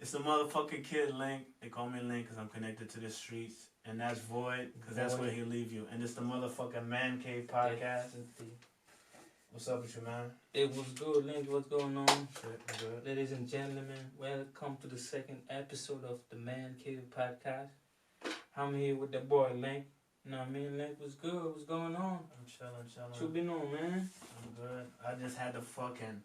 It's the motherfucking kid Linq. They call me Linq because I'm connected to the streets. And that's V.O.I.D because that's where he'll leave you. And it's the motherfucking Man Cave podcast. What's up with you, man? It was good, Linq. What's going on? Good. Ladies and gentlemen, welcome to the second episode of the Man Cave podcast. I'm here with the boy Linq. You know what I mean? Linq, what's good? What's going on? I'm chilling. What you been on, man? I'm good. I just had to fucking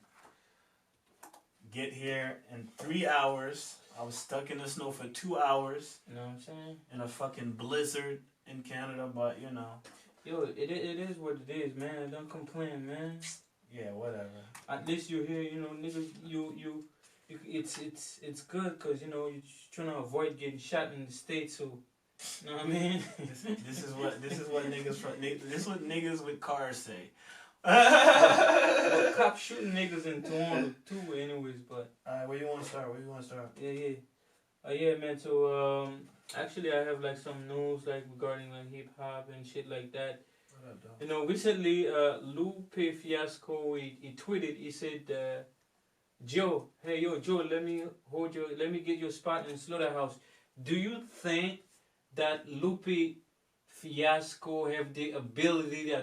get here in 3 hours. I was stuck in the snow for 2 hours. You know what I'm saying? In a fucking blizzard in Canada, but you know. Yo, it is what it is, man. Don't complain, man. Yeah, whatever. At least you're here, you know, niggas. It's good because you know you're trying to avoid getting shot in the States. So, you know what I mean? this is what niggas from this is what niggas with cars say. Well, cops shooting niggas in Toronto too, anyways. But alright, where you want to start? Yeah, man. So actually, I have like some news like regarding like hip hop and shit like that. What up, dog? You know, recently, Lupe Fiasco he tweeted. He said, "Joe, hey yo, Joe, let me get your spot in slaughterhouse. Do you think that Lupe Fiasco have the ability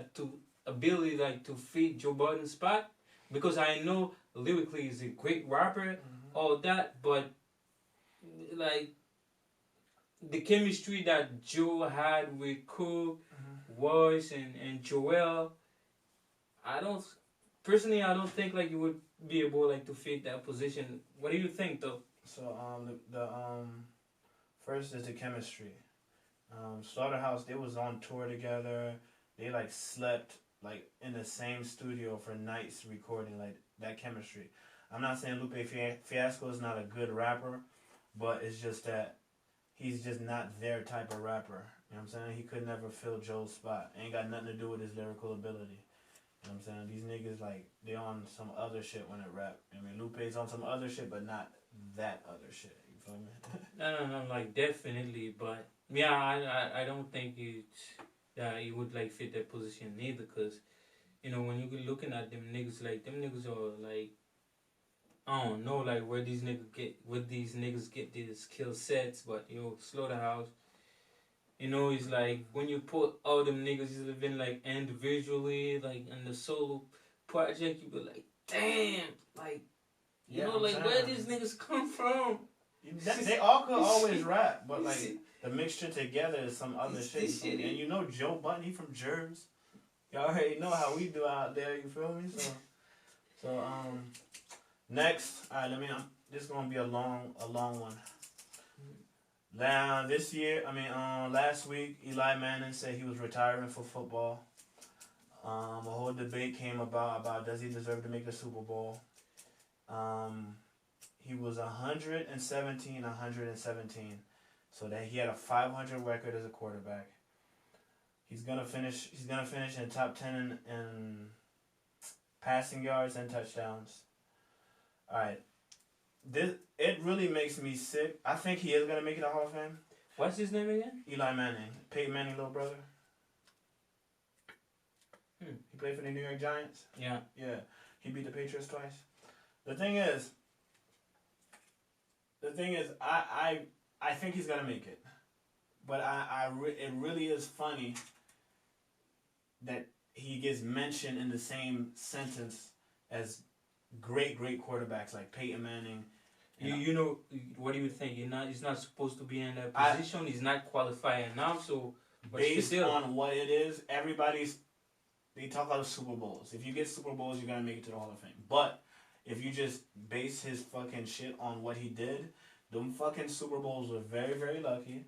to fit Joe Budden's spot? Because I know lyrically he's a great rapper, all that, but like the chemistry that Joe had with Cook, Voice, and Joel, I don't think like you would be able like to fit that position. What do you think though? So the first is the chemistry. Slaughterhouse, they was on tour together. They like slept like in the same studio for nights recording, like that chemistry. I'm not saying Lupe Fiasco is not a good rapper, but it's just that he's just not their type of rapper. You know what I'm saying? He could never fill Joe's spot. Ain't got nothing to do with his lyrical ability. You know what I'm saying? These niggas, like, they on some other shit when they rap. I mean, Lupe's on some other shit, but not that other shit. You feel me? No, like, definitely, but, yeah, I don't think he would, like, fit that position neither, because, you know, when you're looking at them niggas, like, them niggas are, like, I don't know, like, where these niggas get these skill sets, but, yo, Slaughterhouse, you know, it's like, when you put all them niggas living, like, individually, like, in the solo project, you be like, damn, like, you know, like, where these niggas come from? They all could always rap, but, like, the mixture together is some other shit. And you know Joe Budden, he from Jerbs. Y'all already know how we do out there, you feel me? So, next, alright, this is gonna be a long one. Now, last week, Eli Manning said he was retiring for football. A whole debate came about does he deserve to make the Super Bowl. He was 117, so that he had a 500 record as a quarterback. He's gonna finish in the top 10 in passing yards and touchdowns. All right, it really makes me sick. I think he is gonna make it to Hall of Fame. What's his name again? Eli Manning, Peyton Manning, little brother. He played for the New York Giants. Yeah. He beat the Patriots twice. The thing is, I think he's gonna make it, but it really is funny that he gets mentioned in the same sentence as great quarterbacks like Peyton Manning. You know, what do you think? He's not supposed to be in that position. He's not qualified enough. So based on what it is, they talk about Super Bowls. If you get Super Bowls, you're gonna make it to the Hall of Fame. But if you just base his fucking shit on what he did, them fucking Super Bowls were very, very lucky.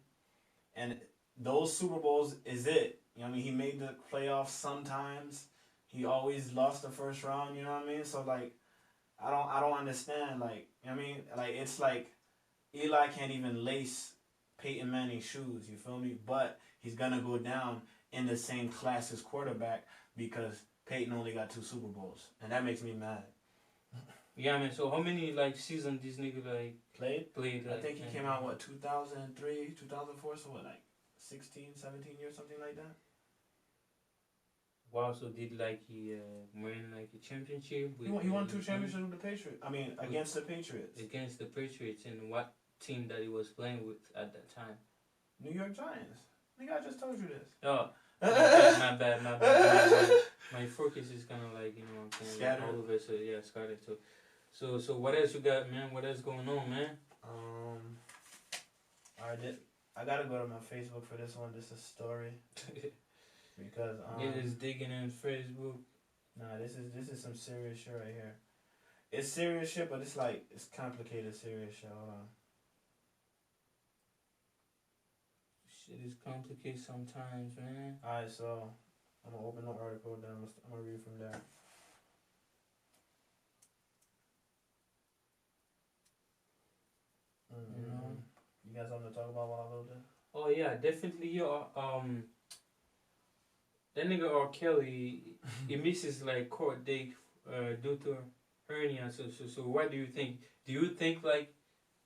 And those Super Bowls is it. You know what I mean? He made the playoffs sometimes. He always lost the first round, you know what I mean? So, like, I don't understand. Like, you know what I mean? Like, it's like Eli can't even lace Peyton Manning's shoes, you feel me? But he's going to go down in the same class as quarterback because Peyton only got 2 Super Bowls. And that makes me mad. Yeah, man. So how many like seasons this nigga like played? I think he came out 2003, 2004. So what, like 16, 17 years, something like that. also did like he win like a championship. With, He won 2 championships with the Patriots. I mean, against the Patriots. Against the Patriots, and what team that he was playing with at that time? New York Giants. Nigga, I just told you this. Oh, my bad. My focus is kind of like, you know, kind of all over. So yeah, scattered. So what else you got, man? What else going on, man? I gotta go to my Facebook for this one. This is a story. Because it is digging in Facebook. Nah, this is some serious shit right here. It's serious shit, but it's like it's complicated serious shit. Hold on. Shit is complicated sometimes, man. Alright, so I'm gonna open the article, then I'm gonna read from there. You know? You got something to talk about while I load this? Oh yeah, definitely. That nigga R. Kelly, he misses like court date due to hernia. So what do you think? Do you think like,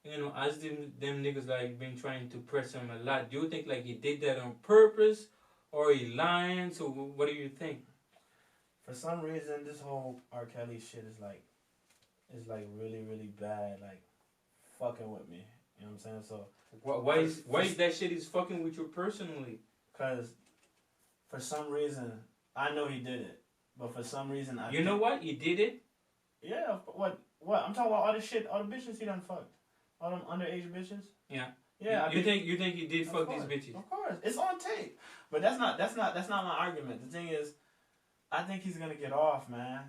you know, as them niggas like been trying to press him a lot, do you think like he did that on purpose or he lying? So what do you think? For some reason, this whole R. Kelly shit is like really, really bad. Like fucking with me. You know what I'm saying? So why is that shit is fucking with you personally? Cause for some reason I know he did it, but for some reason you know what, he did it. Yeah. What? I'm talking about all the shit, all the bitches he done fucked, all them underage bitches. Yeah. Yeah. You think he did fuck these bitches? Of course, it's on tape. But that's not my argument. The thing is, I think he's gonna get off, man.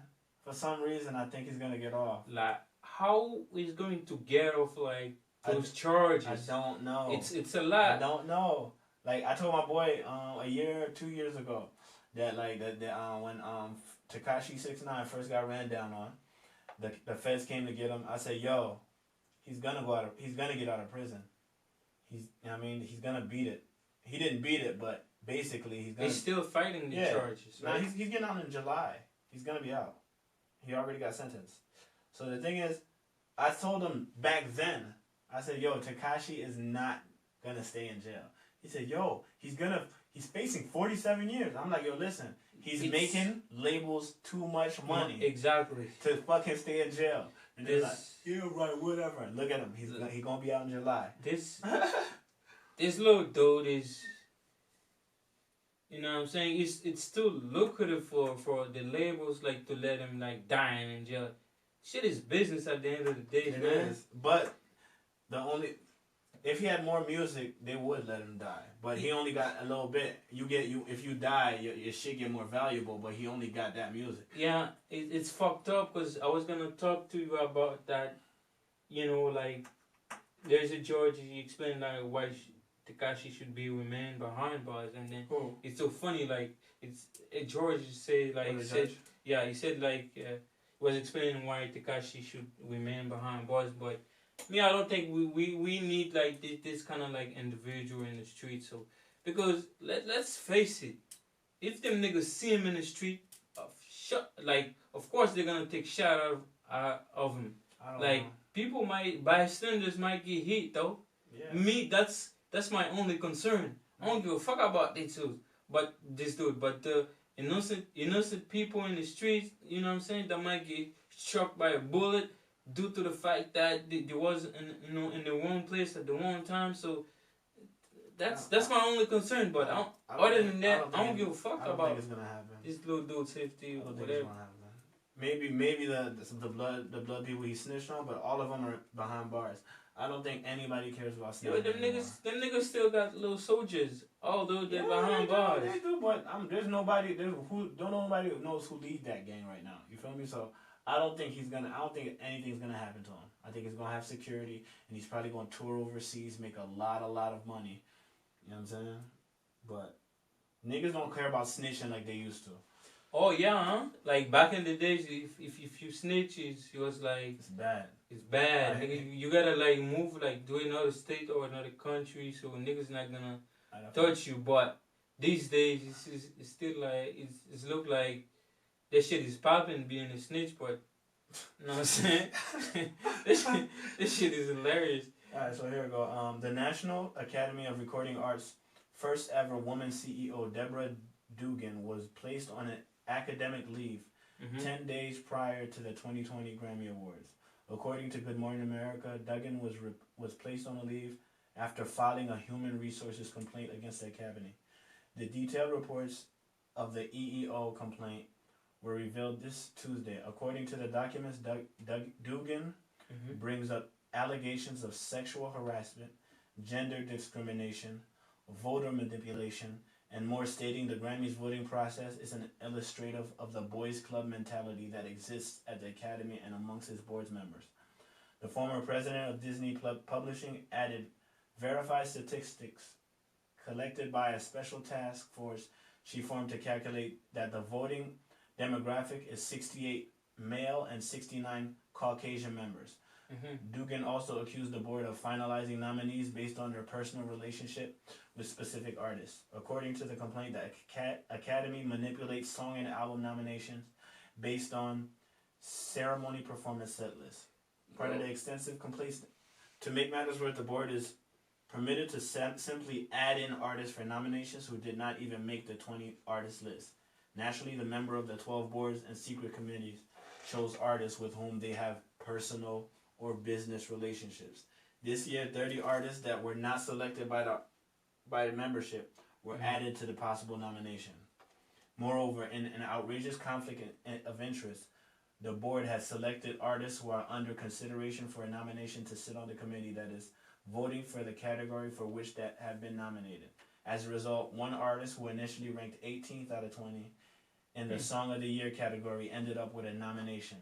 For some reason, I think he's gonna get off. Like, how is going to get off like those charges? I don't know. It's a lot. I don't know. Like I told my boy 2 years ago that like that when Tekashi 6ix9ine first got ran down on, the feds came to get him. I said, yo, he's gonna get out of prison. He's gonna beat it. He didn't beat it, but basically he's still fighting the charges. Right? Right? He's getting out in July. He's gonna be out. He already got sentenced. So the thing is, I told him back then, I said, yo, Tekashi is not gonna stay in jail. He said, yo, he's facing 47 years. I'm like, yo, listen, he's making labels too much money. Exactly. To fucking stay in jail. And they're like, yeah, right, whatever. Look at him. He's gonna be out in July. This little dude is, you know what I'm saying? It's still lucrative for the labels like to let him like die in jail. Shit is business at the end of the day, man. It is. But if he had more music, they would let him die. But he only got a little bit. If you die, your shit get more valuable. But he only got that music. Yeah, it's fucked up because I was gonna talk to you about that. You know, like there's a judge. He explained like why Tekashi should be with men behind bars, and then it's so funny. Like George said he said like was explaining why Tekashi should remain behind bars, but. Me, I don't think we need like this kind of like individual in the street. So because let's face it, if them niggas see him in the street, of course they're gonna take shot of him. Like people bystanders might get hit though. Yeah. Me, that's my only concern. I don't give a fuck about this dude, but the innocent people in the streets, you know what I'm saying, that might get struck by a bullet. Due to the fact that they was in the wrong place at the wrong time, so that's my only concern. But other than that, I don't give a fuck about this little dude's safety or whatever. Maybe the blood people he snitched on, but all of them are behind bars. I don't think anybody cares about snitching. Yo, them niggas still got little soldiers, although they're behind bars. They do, but there's nobody nobody knows who leads that gang right now. You feel me? So. I don't think anything's gonna happen to him. I think he's gonna have security, and he's probably gonna tour overseas, make a lot of money. You know what I'm saying? But niggas don't care about snitching like they used to. Oh yeah, huh? Like back in the days, if you snitch, it was like it's bad. It's bad. Nigga, you gotta like move, like do another state or another country, so niggas not gonna touch you. But these days, it's still like it's look like. That shit is popping being a snitch, but you know what I'm saying? this shit is hilarious. Alright, so here we go. The National Academy of Recording Arts' first ever woman CEO, Deborah Dugan, was placed on academic leave 10 days prior to the 2020 Grammy Awards. According to Good Morning America, Duggan was placed on a leave after filing a human resources complaint against the Academy. The detailed reports of the EEO complaint were revealed this Tuesday. According to the documents, Duggan brings up allegations of sexual harassment, gender discrimination, voter manipulation, and more, stating the Grammys voting process is an illustrative of the boys' club mentality that exists at the Academy and amongst its board's members. The former president of Disney Publishing added, verified statistics collected by a special task force she formed to calculate that the voting demographic is 68 male and 69 Caucasian members. Duggan also accused the board of finalizing nominees based on their personal relationship with specific artists. According to the complaint, the Academy manipulates song and album nominations based on ceremony performance set lists. Part of the extensive complaints, to make matters worse, the board is permitted to simply add in artists for nominations who did not even make the 20 artist list. Naturally, the member of the 12 boards and secret committees chose artists with whom they have personal or business relationships. This year, 30 artists that were not selected by the membership were added to the possible nomination. Moreover, in an outrageous conflict of interest, the board has selected artists who are under consideration for a nomination to sit on the committee that is voting for the category for which that have been nominated. As a result, one artist who initially ranked 18th out of 20 in the Song of the Year category ended up with a nomination.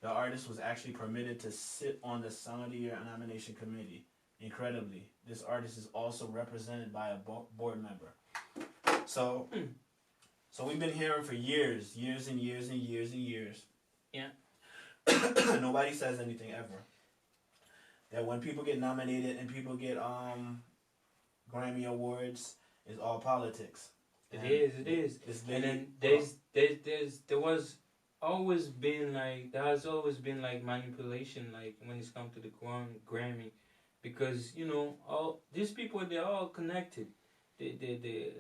The artist was actually permitted to sit on the Song of the Year nomination committee. Incredibly, this artist is also represented by a board member. So we've been hearing for years and years. Yeah. Nobody says anything ever. That when people get nominated and people get Grammy Awards, it's all politics. It is. And then there has always been like manipulation, like when it's come to the Grammy, because all these people, they're all connected. The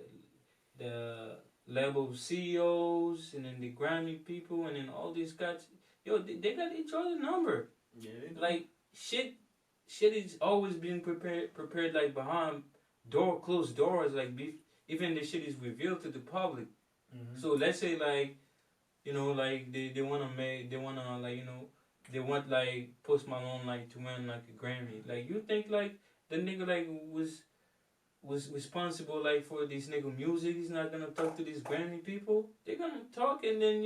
label CEOs and then the Grammy people and then all these guys, they got each other's number. Yeah, they do. Like shit is always being prepared like behind closed doors, like even the shit is revealed to the public. So let's say like like they want like Post Malone like to win like a Grammy. Like you think like the nigga like was responsible like for this nigga music? He's not gonna talk to these Grammy people. They're gonna talk, and then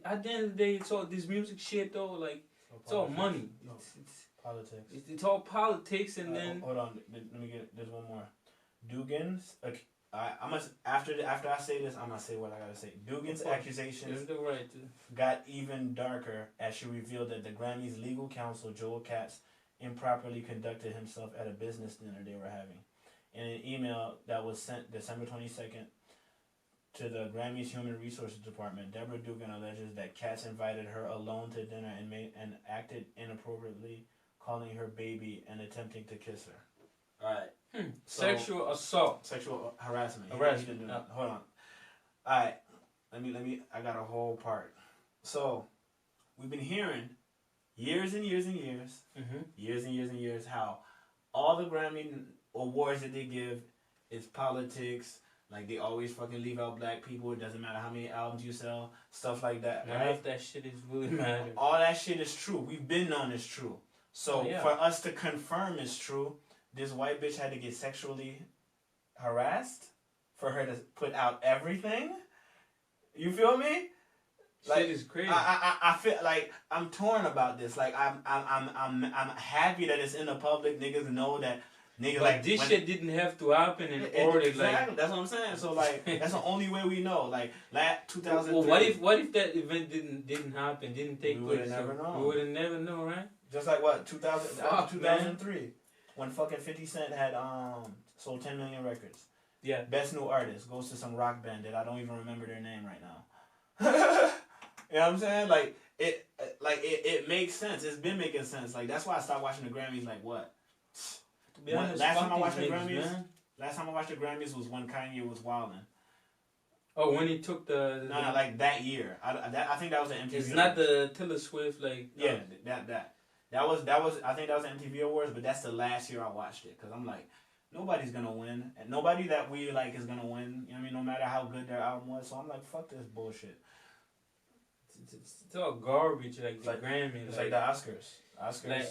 at the end of the day, it's all this music shit though. Like it's all money. It's politics. It's all politics, and then hold on. Let me get. There's one more. Duggan's. I must after I say this, I'm gonna say what I gotta say. Duggan's accusations got even darker as she revealed that the Grammy's legal counsel Joel Katz improperly conducted himself at a business dinner they were having. In an email that was sent December 22nd to the Grammy's Human Resources Department, Deborah Duggan alleges that Katz invited her alone to dinner and acted inappropriately, calling her baby and attempting to kiss her. All right. Sexual assault. Sexual harassment. Harassment. Hold on. All right. Let me. I got a whole part. So, we've been hearing years and years how all the Grammy awards that they give is politics. Like they always fucking leave out black people. It doesn't matter how many albums you sell, stuff like that. None of that shit is really matter. All that shit is true. We've been known it's true. So for us to confirm it's true, this white bitch had to get sexually harassed for her to put out everything. You feel me? Like, shit is crazy. I feel like I'm torn about this. Like I'm happy that it's in the public. Niggas know that. Niggas but like this shit didn't have to happen in order. Exactly. Like That's what I'm saying. So like that's the only way we know. Like 2003. Well, what if that event didn't happen? Didn't take place? We would have never known. We would have never known, right? Just like what 2003 when fucking 50 Cent had sold 10 million records. Yeah. Best new artist goes to some rock band that I don't even remember their name right now. You know what I'm saying? Like it makes sense. It's been making sense. Like that's why I stopped watching the Grammys. Like what? Honest, last time I watched the Grammys was when Kanye was wilding. Oh, when he took the No, like that year. I think that was an MTV. It's not the Taylor Swift like. Yeah, that was I think that was the MTV Awards, but that's the last year I watched it because I'm like, nobody's gonna win, and nobody that we like is gonna win. You know what I mean? No matter how good their album was, so I'm like, fuck this bullshit. It's all garbage, like the Grammy. It's like the Oscars. Like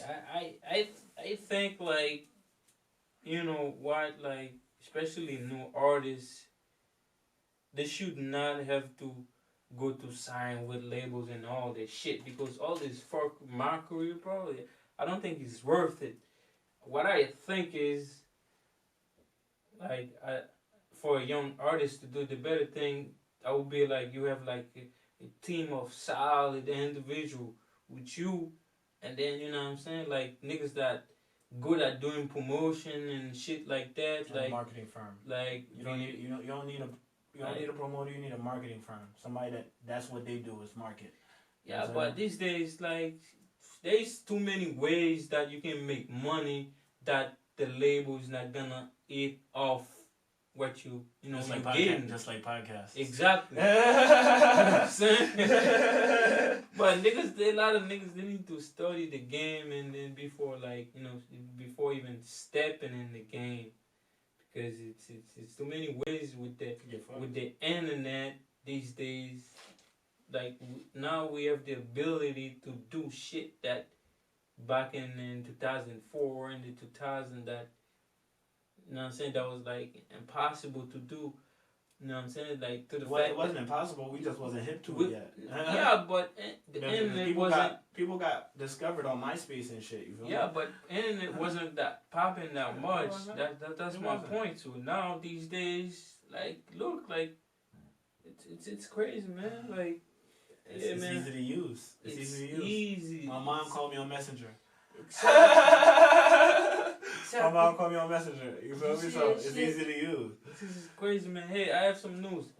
I think like, you know what, like especially new artists, they should not have to go to sign with labels and all this shit because all this fuck mockery, bro. I don't think it's worth it. What I think is like for a young artist to do the better thing, I would be like you have like a team of solid individual with you, and then you know what I'm saying, like niggas that good at doing promotion and shit like that, and like a marketing firm. Like you don't need a promoter. You need a marketing firm. Somebody that's what they do is market. Yeah, but these days, like, there's too many ways that you can make money that the label is not gonna eat off what you know, just like just like podcasts. Exactly. You know what I'm saying? But niggas, a lot of niggas, they need to study the game and then before, like, you know, before even stepping in the game, because it's too many ways with the internet these days. Like now we have the ability to do shit that back in 2004 and the 2000 that, you know what I'm saying, that was like impossible to do. You know what I'm saying? Like to the fact it wasn't impossible. We just wasn't hip to it yet. Yeah, but the internet wasn't. People got discovered on MySpace and shit. You feel me? Yeah, but internet wasn't that popping that much. That's my point. So now these days, like, look, like it's crazy, man. Like, it's man. Easy to use. It's easy to use. Easy. My mom called me on Messenger. Exactly. My mom called me on Messenger. You feel me? So it's easy to use. This is crazy, man. Hey, I have some news.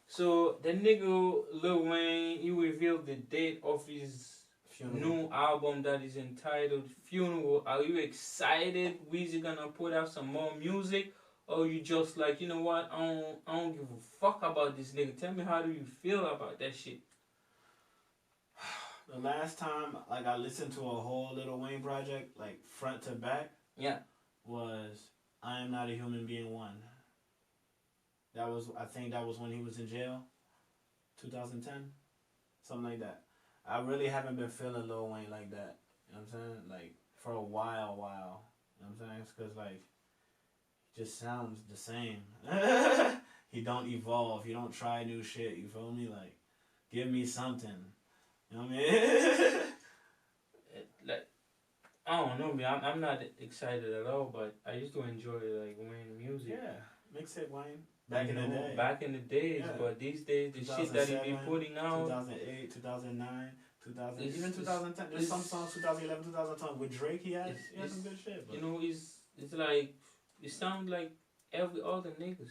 So the nigga Lil Wayne, he revealed the date of his new album that is entitled Funeral. Are you excited? Weezy gonna put out some more music, or you just like, you know what? I don't give a fuck about this nigga. Tell me, how do you feel about that shit? The last time, like, I listened to a whole Lil Wayne project, like front to back, was I Am Not a Human Being 1. I think that was when he was in jail, 2010, something like that. I really haven't been feeling Lil Wayne like that. You know what I'm saying? Like for a while. You know what I'm saying? It's because like he just sounds the same. He don't evolve. He don't try new shit. You feel me? Like, give me something. You know what I mean? Like, I don't know, man. I'm not excited at all, but I used to enjoy like Wayne music. Yeah, mixtape Wayne. Back in the day. Back in the days, but these days, the shit that he be putting out. 2008, 2009, 2000, even 2010. There's some songs 2011, 2012 with Drake. He had some good shit. But. You know, it's like, it sounds like every other niggas.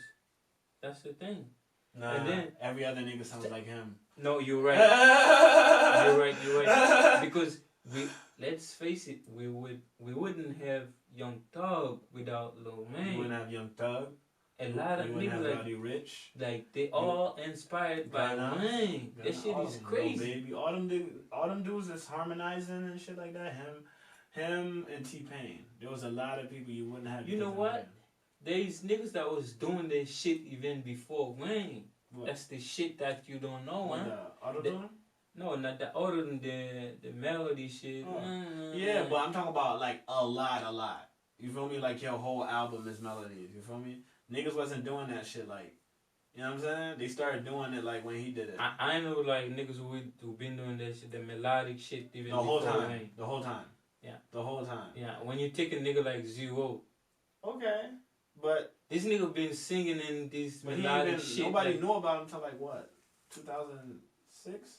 That's the thing. Nah, and then every other nigga sounds like him. No, you're right. You're right. Because let's face it, we wouldn't have Young Thug without Lil Wayne. We wouldn't have Young Thug. A lot of niggas like they all inspired by Wayne. That shit is crazy. Baby. All them dudes is harmonizing and shit like that. Him and T-Pain. There was a lot of people you wouldn't have. You know what? There's niggas that was doing this shit even before Wayne. What? That's the shit that you don't know, huh? The auto-tune? No, not the auto-tune, the melody shit. Oh. Yeah, but I'm talking about like a lot. You feel me? Like your whole album is melodies. You feel me? Niggas wasn't doing that shit like, you know what I'm saying? They started doing it like when he did it. I know like niggas who been doing that shit, the melodic shit even the whole time. Wayne. The whole time. Yeah. The whole time. Yeah, when you take a nigga like Z.O. Okay. But this nigga been singing in this melodic shit. Nobody knew about him until like what? 2006?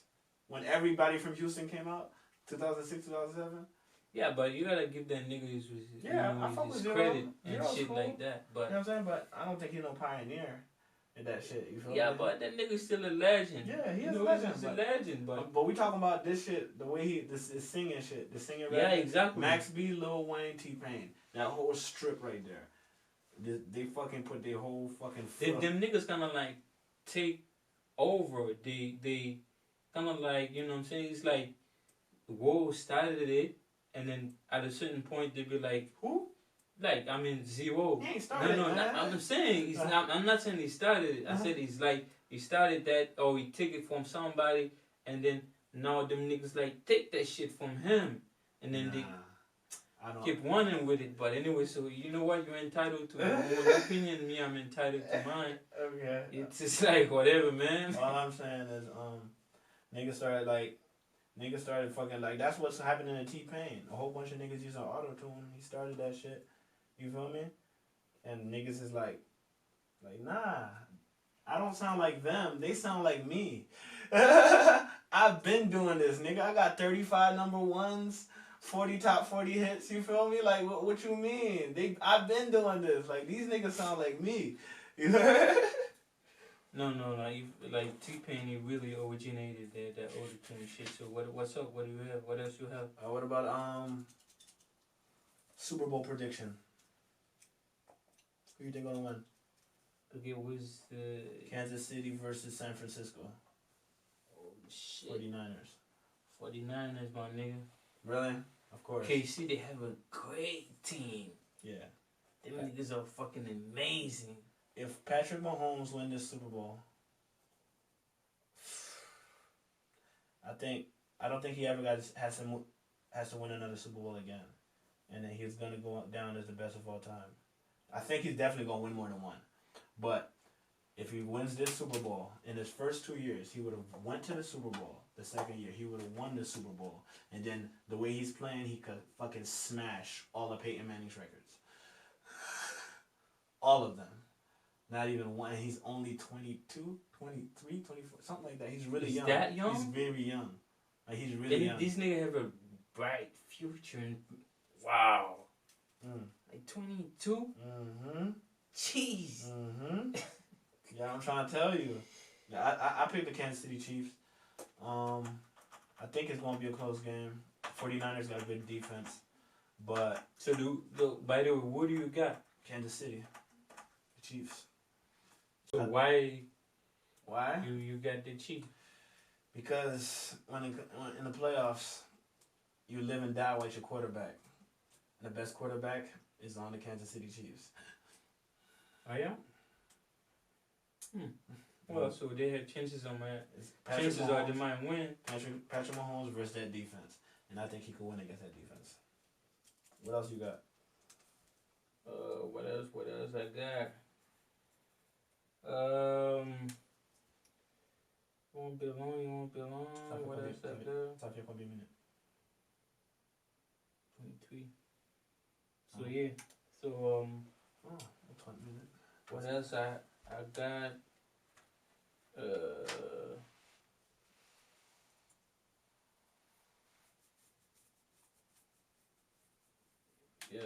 When everybody from Houston came out? 2006, 2007? Yeah, but you gotta give that nigga his credit and shit cool. Like that. But you know what I'm saying? But I don't think he's no pioneer in that shit. You feel me? But that nigga's still a legend. Yeah, he is a legend. He's a legend, but we talking about this shit, the way this is singing shit, the singing rap. Yeah, exactly. Max B, Lil Wayne, T-Pain. That whole strip right there. They fucking put their whole fucking them niggas kinda like take over. They kind of like, you know what I'm saying? It's like WoW started it, and then at a certain point they be like, who? Like, I mean, Zero. He ain't started. No, man. I'm saying he's not. I'm not saying he started it. I said he's like he started that, or he took it from somebody, and then now them niggas like take that shit from him, and then they keep running with it. But anyway, so you know what? You're entitled to your own opinion. Me, I'm entitled to mine. Okay. It's just like whatever, man. All I'm saying is, niggas started fucking like that's what's happening to T-Pain. A whole bunch of niggas using auto-tune. He started that shit. You feel me? And niggas is like, nah, I don't sound like them. They sound like me. I've been doing this, nigga. I got 35 number ones, 40 top 40 hits. You feel me? Like, what you mean? I've been doing this. Like, these niggas sound like me. No, like T-Pain, he really originated that auto-tune shit. So what's up? What do you have? What else you have? What about Super Bowl prediction? Who you think gonna win? Okay, who's the Kansas City versus San Francisco? Oh shit. 49ers, my nigga. Really? Of course. KC, they have a great team. Yeah. Them niggas are fucking amazing. If Patrick Mahomes win this Super Bowl, I don't think he ever has to win another Super Bowl again, and then he's gonna go down as the best of all time. I think he's definitely gonna win more than one, but if he wins this Super Bowl in his first 2 years, he would have went to the Super Bowl. The second year, he would have won the Super Bowl, and then the way he's playing, he could fucking smash all of Peyton Manning's records, all of them. Not even one. He's only 22, 23, 24, something like that. He's really young. He's that young? He's very young. Like, he's really young. These niggas have a bright future. Wow. Like 22? Mm-hmm. Jeez. Mm-hmm. Yeah, I'm trying to tell you. Yeah, I picked the Kansas City Chiefs. I think it's going to be a close game. 49ers got a good defense. But... So, by the way, what do you got? Kansas City. The Chiefs. So why you got the Chiefs? Because when in the playoffs, you live and die with your quarterback. And the best quarterback is on the Kansas City Chiefs. Oh yeah? Well, so they have chances on my chances are they might win. Patrick Mahomes versus that defense, and I think he could win against that defense. What else you got? What else I got? Won't be long. What else I got? Talk your combien minutes. 23. So yeah. So 20 minutes. What else I got? Yo.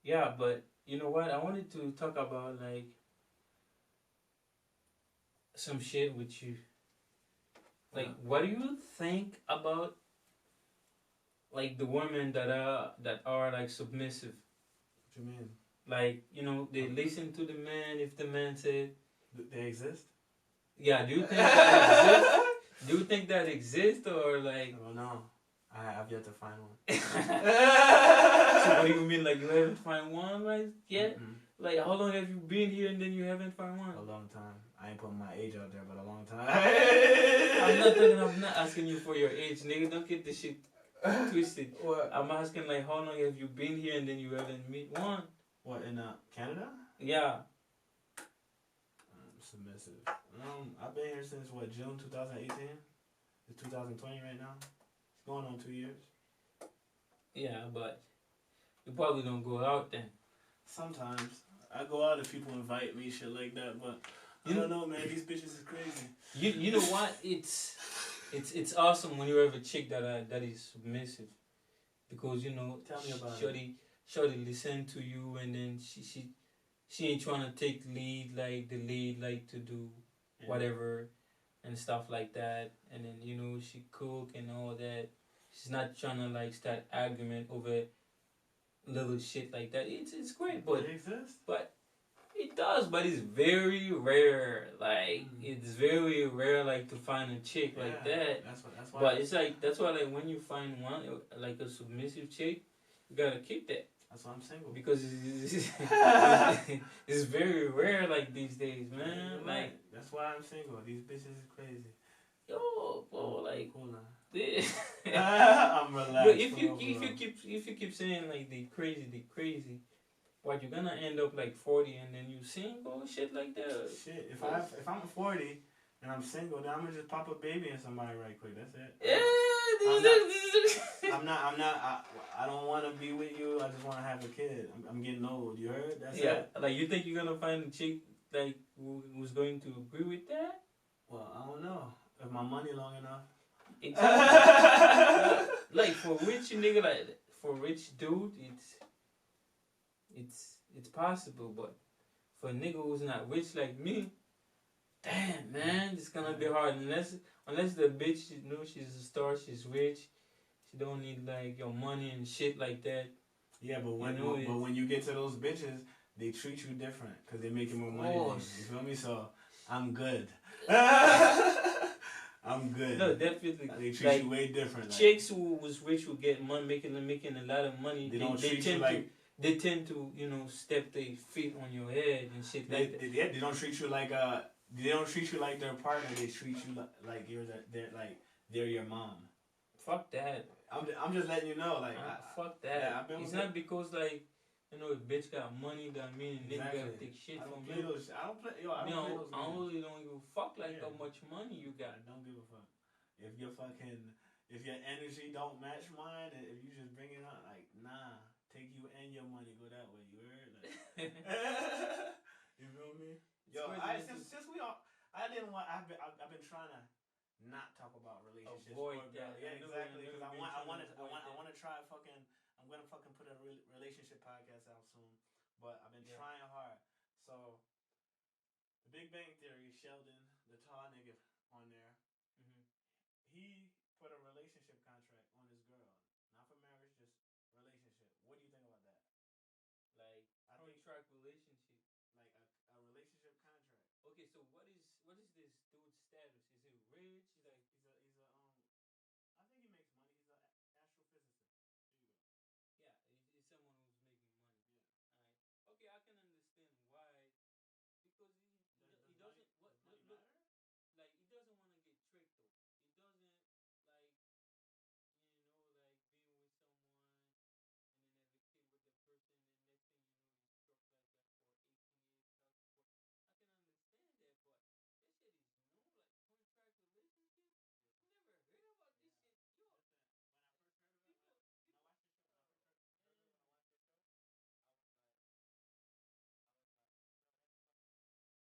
Yeah, but you know what? I wanted to talk about like some shit with you. Like, what do you think about like the women that are like submissive? What you mean? Like, you know, they listen to the man if the man said they exist. Yeah, do you think that exists? Do you think that exists or like? I don't know. I have yet to find one. So what do you mean? Like you haven't found one like yet? Mm-hmm. Like how long have you been here and then you haven't found one? A long time. I ain't putting my age out there, but a long time. I'm not asking you for your age, nigga. Don't get this shit twisted. What? I'm asking like how long have you been here and then you haven't met one? What, in Canada? Yeah. Submissive. I've been here since what, June 2018? It's 2020 right now. It's going on 2 years. Yeah, but you probably don't go out then. Sometimes. I go out if people invite me, shit like that, but I don't know, man. These bitches is crazy. You know what? It's awesome when you have a chick that is submissive, because you know. Tell me about it. Shorty listen to you, and then she ain't trying to take the lead like to do whatever. and stuff like that, and then she cook and all that. She's not trying to like start argument over little shit like that. It's great, but it exists. But it does, but it's very rare. Like it's very rare, like to find a chick like that. That's why. But it's like that's why like when you find one like a submissive chick, you gotta keep that. That's why I'm single. Because it's very rare like these days, man. Right. Like that's why I'm single. These bitches is crazy. Yo, bro, like hold on. I'm relaxed. Yo, if you keep saying like they crazy, what you're gonna end up like 40 and then you single shit like that. Shit, if I'm 40 and I'm single, then I'm gonna just pop a baby in somebody right quick. That's it. Yeah, I don't want to be with you. I just want to have a kid. I'm getting old. You heard? That's it. Like you think you're gonna find a chick like who's going to agree with that? Well, I don't know. If my money long enough. Exactly. Like for rich nigga, like for rich dude, it's possible, but for a nigga who's not rich like me, damn man, it's gonna be hard unless the bitch she's a star, she's rich, she don't need like your money and shit like that. Yeah, but when you get to those bitches, they treat you different because they're making more money. You feel me? So I'm good. I'm good. No, definitely. They treat you way different. Chicks who was rich who get money, making a lot of money. They tend to step their feet on your head and shit like that. Yeah, they don't treat you like their partner. They treat you like they're your mom. Fuck that. I'm just letting you know, like fuck that. Yeah, it's not because like a bitch got money that mean nigga gotta take shit from you. I don't play those I really don't give a fuck like how much money you got. I don't give a fuck. If your energy don't match mine, and if you just bring it on, like nah, take you and your money, go that way. You heard? Like, you feel me? Yo, since we all, I've been trying to not talk about relationships. Avoid that. Yeah, exactly. Because I want to try fucking. I'm gonna fucking put a relationship podcast out soon, but I've been trying hard. So, The Big Bang Theory, Sheldon, the tall nigga on there, he put a relationship contract on his girl, not for marriage, just relationship. What do you think about that? Like contract relationship, like a relationship contract. Okay, so what is this dude's status? Is it